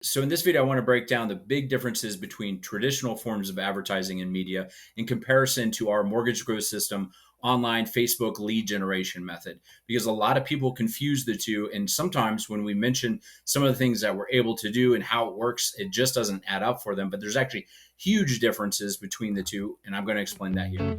So in this video, I want to break down the big differences between traditional forms of advertising and media in comparison to our mortgage growth system online Facebook lead generation method, because a lot of people confuse the two. And sometimes when we mention some of the things that we're able to do and how it works, it just doesn't add up for them. But there's actually huge differences between the two. And I'm going to explain that here.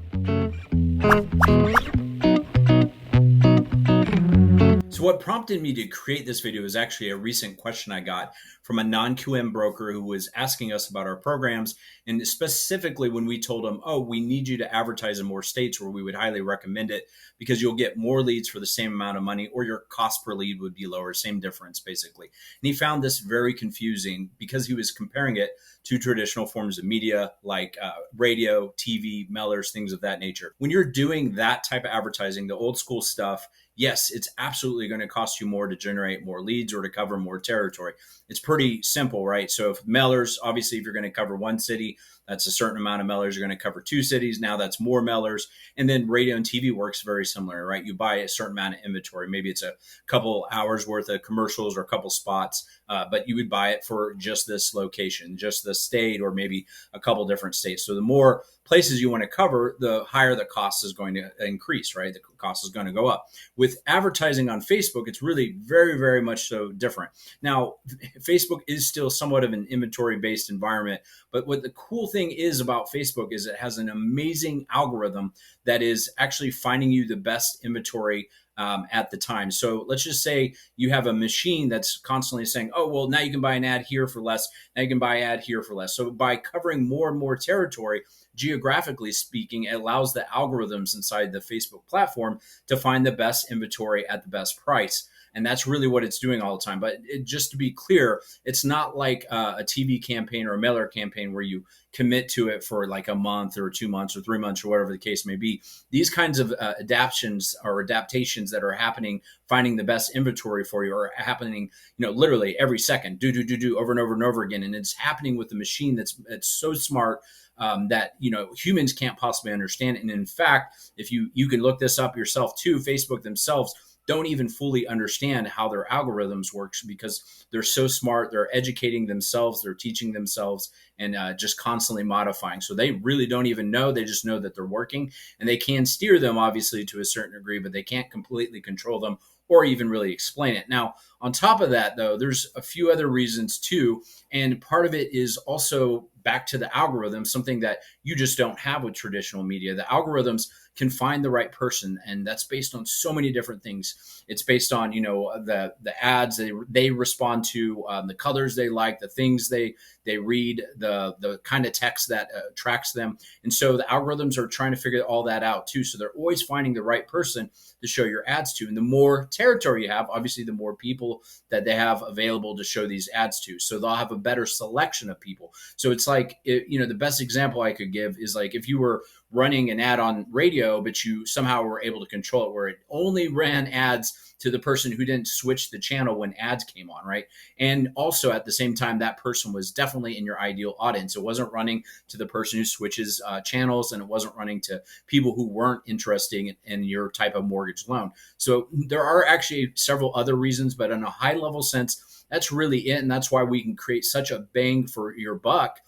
So what prompted me to create this video is actually a recent question I got from a non-QM broker who was asking us about our programs. And specifically when we told him, oh, we need you to advertise in more states where we would highly recommend it because you'll get more leads for the same amount of money, or your cost per lead would be lower, same difference basically. And he found this very confusing because he was comparing it to traditional forms of media like radio, TV, mailers, things of that nature. When you're doing that type of advertising, the old school stuff, yes, it's absolutely going to cost you more to generate more leads or to cover more territory. It's pretty simple, right? So if mailers, obviously, if you're going to cover one city, that's a certain amount of mailers. You're going to cover two cities. Now that's more mailers. And then radio and TV works very similar, right? You buy a certain amount of inventory. Maybe it's a couple hours worth of commercials or a couple spots, but you would buy it for just this location, just the state, or maybe a couple different states. So the more places you want to cover, the higher the cost is going to increase, right? The cost is going to go up. With advertising on Facebook, it's really very, very much so different. Now, Facebook is still somewhat of an inventory-based environment, but what the cool thing is about Facebook is it has an amazing algorithm that is actually finding you the best inventory at the time. So let's just say you have a machine that's constantly saying, oh, well, now you can buy an ad here for less. Now you can buy an ad here for less. So by covering more and more territory, geographically speaking, it allows the algorithms inside the Facebook platform to find the best inventory at the best price. And that's really what it's doing all the time. But just to be clear, it's not like a TV campaign or a mailer campaign where you commit to it for like a month or 2 months or 3 months or whatever the case may be. These kinds of adaptations that are happening, finding the best inventory for you, are happening, literally every second, do over and over and over again. And it's happening with the machine that's so smart that humans can't possibly understand it. And in fact, if you can look this up yourself too, Facebook themselves don't even fully understand how their algorithms works because they're so smart. They're educating themselves, they're teaching themselves, and just constantly modifying. So they really don't even know. They just know that they're working, and they can steer them obviously to a certain degree, but they can't completely control them or even really explain it. Now, on top of that, though, there's a few other reasons too. And part of it is also back to the algorithm, something that you just don't have with traditional media. The algorithms can find the right person, and that's based on so many different things. It's based on the ads they respond to, the colors they like, the things they read, the kind of text that attracts them. And so the algorithms are trying to figure all that out too. So they're always finding the right person to show your ads to. And the more territory you have, obviously the more people that they have available to show these ads to. So they'll have a better selection of people. So it's like, the best example I could give is like if you were running an ad on radio, but you somehow were able to control it where it only ran ads to the person who didn't switch the channel when ads came on, right? And also at the same time, that person was definitely in your ideal audience. It wasn't running to the person who switches channels, and it wasn't running to people who weren't interested in your type of mortgage loan. So there are actually several other reasons, but in a high level sense, that's really it. And that's why we can create such a bang for your buck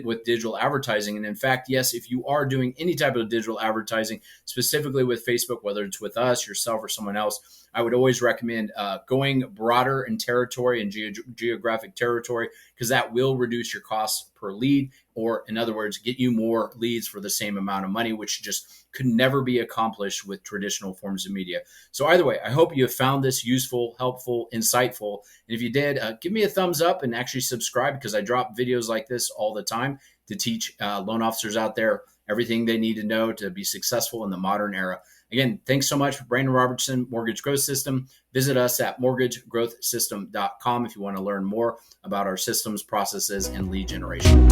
with digital advertising. And in fact, yes, if you are doing any type of digital advertising, specifically with Facebook, whether it's with us, yourself, or someone else, I would always recommend going broader in territory and geographic territory, because that will reduce your costs per lead, or in other words, get you more leads for the same amount of money, which just could never be accomplished with traditional forms of media. So either way, I hope you have found this useful, helpful, insightful. And if you did, give me a thumbs up and actually subscribe, because I drop videos like this all the time to teach loan officers out there everything they need to know to be successful in the modern era. Again, thanks so much, Brandon Robertson, Mortgage Growth System. Visit us at mortgagegrowthsystem.com if you want to learn more about our systems, processes, and lead generation.